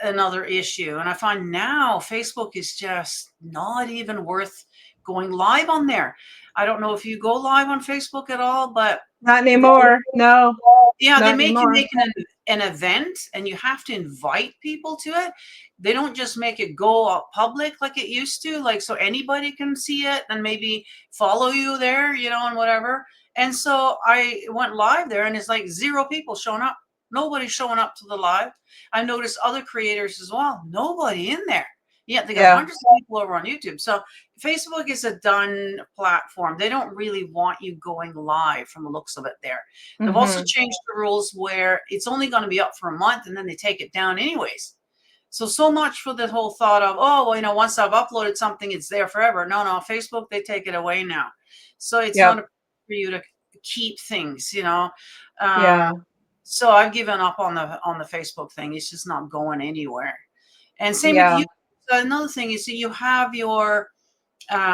another issue. And I find now Facebook is just not even worth going live on there. I don't know if you go live on Facebook at all, but Not they, anymore. No, yeah, they not make you anymore. make an event and you have to invite people to it. They don't just make it go out public like it used to, like so anybody can see it and maybe follow you there, and whatever. And so I went live there and it's like zero people showing up. Nobody's showing up to the live. I noticed other creators as well. Nobody in there. Yeah, they got Yeah. hundreds of people over on YouTube. So Facebook is a done platform. They don't really want you going live from the looks of it there. They've also Hmm. changed the rules where it's only going to be up for a month and then they take it down anyways. So much for the whole thought of, oh, well, once I've uploaded something, it's there forever. No, Facebook, they take it away now. So it's Yep. not for you to keep things. Yeah. So I've given up on the Facebook thing. It's just not going anywhere. And same with Yeah. you. Another thing is that you have your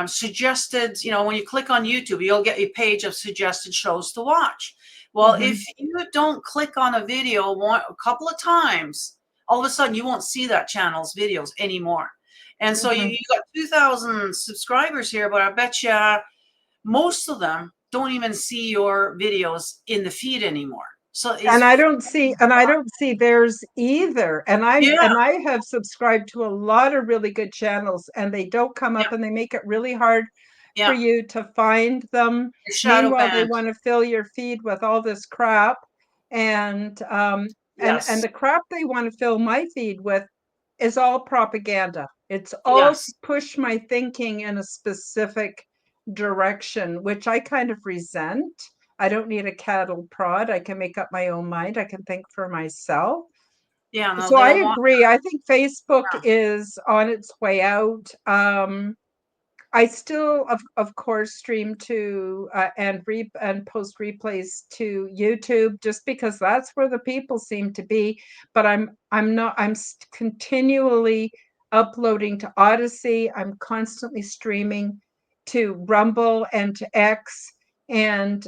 suggested, when you click on YouTube, you'll get a page of suggested shows to watch. Well, if Hmm. you don't click on a video a couple of times, all of a sudden you won't see that channel's videos anymore. And so you Hmm. got 2,000 subscribers here, but I bet you most of them don't even see your videos in the feed anymore. So And it's, I don't see theirs either. yeah, And I have subscribed to a lot of really good channels, and they don't come yeah, up, and they make it really hard for yeah. you to find them. It's shadow Meanwhile, they banned. want to fill your feed with all this crap, and and Yes, the crap they want to fill my feed with is all propaganda. It's all yes. push my thinking in a specific direction, which I kind of resent. I don't need a cattle prod. I can make up my own mind. I can think for myself. Yeah, no, So they I don't want agree. I think Facebook that. is on its way out. I still, of course, stream to and post replays to YouTube just because that's where the people seem to be. But I'm not. Continually uploading to Odyssey. I'm constantly streaming to Rumble and to X, and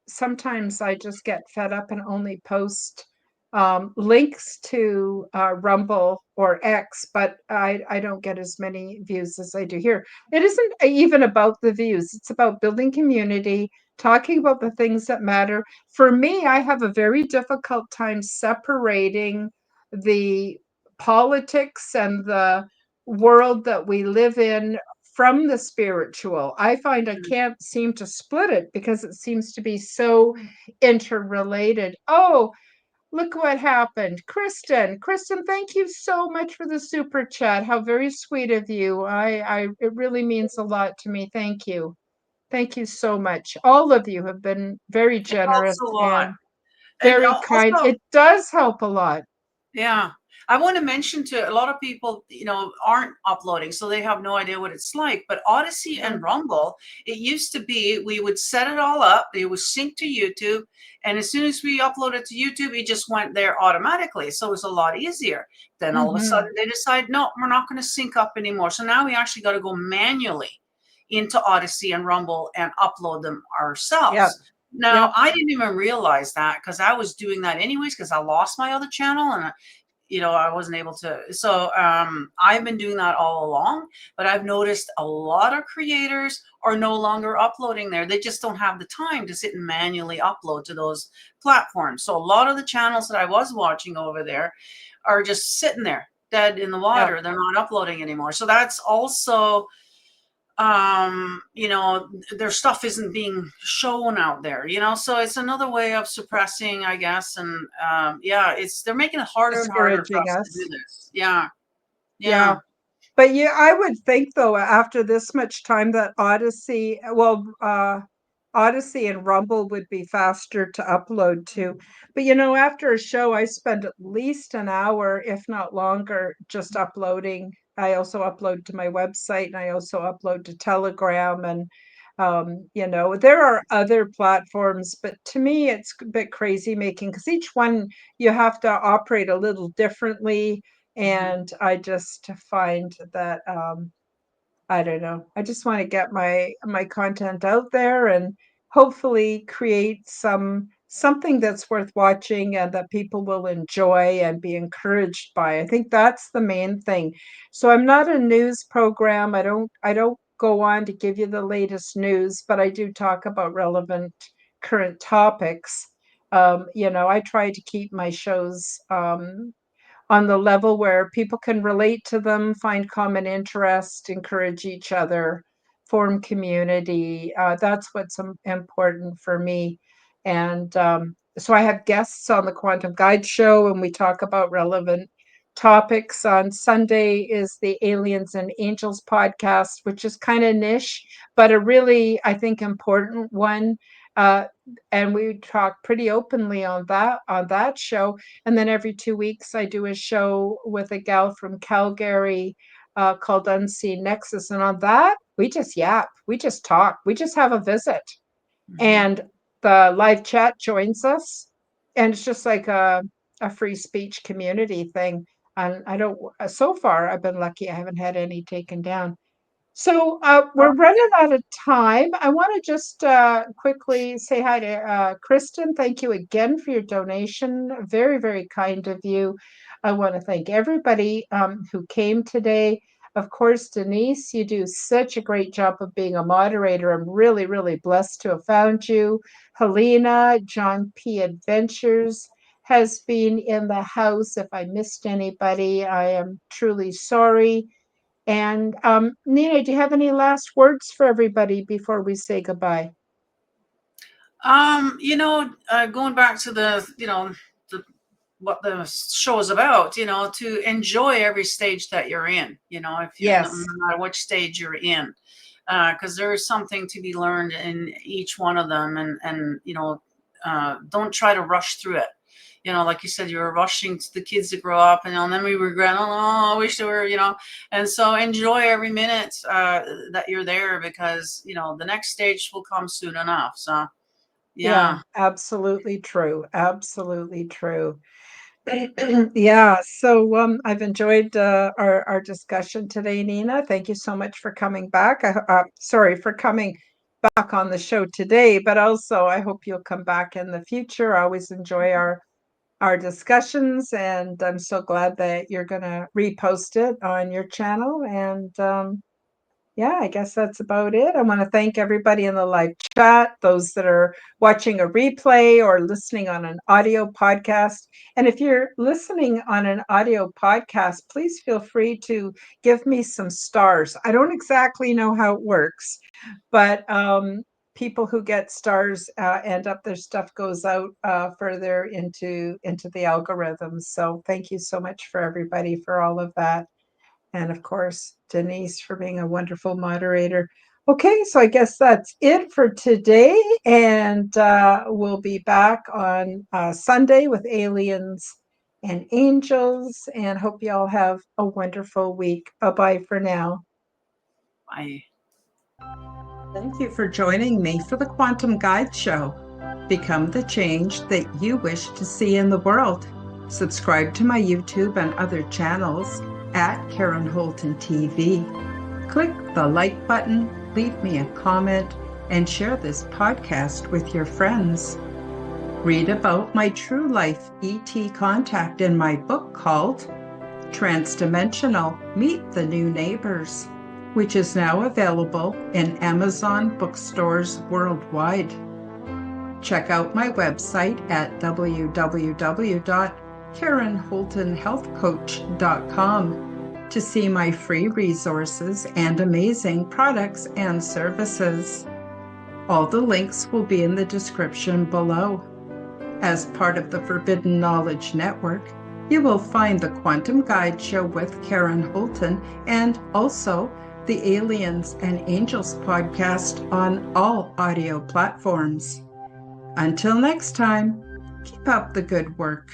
sometimes I just get fed up and only post links to Rumble or X, but I don't get as many views as I do here. It isn't even about the views. It's about building community, talking about the things that matter. For me, I have a very difficult time separating the politics and the world that we live in from the spiritual. I find I Mm. can't seem to split it because it seems to be so interrelated. Oh, look what happened. Kristen, thank you so much for the super chat. How very sweet of you. It really means a lot to me. Thank you. Thank you so much. All of you have been very It helps generous a lot. and And very kind. also, It does help a lot. yeah, I want to mention to a lot of people, aren't uploading, so they have no idea what it's like. But Odyssey Mhm. and Rumble, it used to be we would set it all up, it was synced to YouTube, and as soon as we uploaded to YouTube, it just went there automatically. So it was a lot easier. Then all of a sudden Mhm. they decide, no, we're not going to sync up anymore. So now we actually got to go manually into Odyssey and Rumble and upload them Yep. ourselves. Now, Yep. I didn't even realize that because I was doing that anyways because I lost my other channel and I wasn't able to. So I've been doing that all along, but I've noticed a lot of creators are no longer uploading there. They just don't have the time to sit and manually upload to those platforms. So a lot of the channels that I was watching over there are just sitting there dead in the Yep. water. They're not uploading anymore. So that's also their stuff isn't being shown out there. So it's another way of suppressing, I guess. And yeah, they're making it harder and harder for Discouraging us to do us. this. Yeah, Yeah. yeah. But yeah, I would think though, after this much time that Odyssey and Rumble would be faster to upload to. But after a show, I spend at least an hour, if not longer, just uploading. I also upload to my website, and I also upload to Telegram, and there are other platforms, but to me it's a bit crazy making, because each one you have to operate a little differently, Mhm. and I just find that I don't know. I just want to get my content out there and hopefully create some something that's worth watching and that people will enjoy and be encouraged by. I think that's the main thing. So I'm not a news program. I don't go on to give you the latest news, but I do talk about relevant current topics. I try to keep my shows on the level where people can relate to them, find common interest, encourage each other, form community. That's what's important for me. And so I have guests on the Quantum Guide show, and we talk about relevant topics. On Sunday is the Aliens and Angels podcast, which is kind of niche, but a really, I think, important one. Uh, and we talk pretty openly on that show. And then every 2 weeks, I do a show with a gal from Calgary called Unseen Nexus. And on that, we just yap, we just talk, we just have a visit. Mm-hmm. And the live chat joins us. And it's just like a free speech community thing. And I don't, so far, I've been lucky. I haven't had any taken down. So we're running out of time. I want to just quickly say hi to Kristen. Thank you again for your donation. Very, very kind of you. I want to thank everybody who came today. Of course, Denise, you do such a great job of being a moderator. I'm really, really blessed to have found you. Helena, John P. Adventures has been in the house. If I missed anybody, I am truly sorry. And Nina, do you have any last words for everybody before we say goodbye? Going back to the what the show is about, to enjoy every stage that you're in, if you no Yes. matter which stage you're in, because there is something to be learned in each one of them, and don't try to rush through it. Like you said, you were rushing to the kids to grow up, and then we regret, oh, no, I wish they were, and so enjoy every minute that you're there, because the next stage will come soon enough. So Yeah, yeah. absolutely true. Absolutely true. Yeah, so I've enjoyed our discussion today, Nina. Thank you so much for coming back. Sorry for coming back on the show today, but also I hope you'll come back in the future. I always enjoy our discussions, and I'm so glad that you're going to repost it on your channel. And yeah, I guess that's about it. I want to thank everybody in the live chat, those that are watching a replay or listening on an audio podcast. And if you're listening on an audio podcast, please feel free to give me some stars. I don't exactly know how it works, but people who get stars end up their stuff goes out further into the algorithms. So thank you so much for everybody for all of that. And of course, Denise for being a wonderful moderator. Okay, so I guess that's it for today. And we'll be back on Sunday with Aliens and Angels. And hope you all have a wonderful week. Bye bye for now. I Thank you for joining me for the Quantum Guide Show. Become the change that you wish to see in the world. Subscribe to my YouTube and other channels at Karen Holton TV. Click the like button, leave me a comment, and share this podcast with your friends. Read about my true life ET contact in my book called Transdimensional: Meet the New Neighbors, which is now available in Amazon bookstores worldwide. Check out my website at www.KarenHoltonHealthCoach.com to see my free resources and amazing products and services. All the links will be in the description below. As part of the Forbidden Knowledge Network, you will find the Quantum Guide Show with Karen Holton and also the Aliens and Angels podcast on all audio platforms. Until next time, keep up the good work.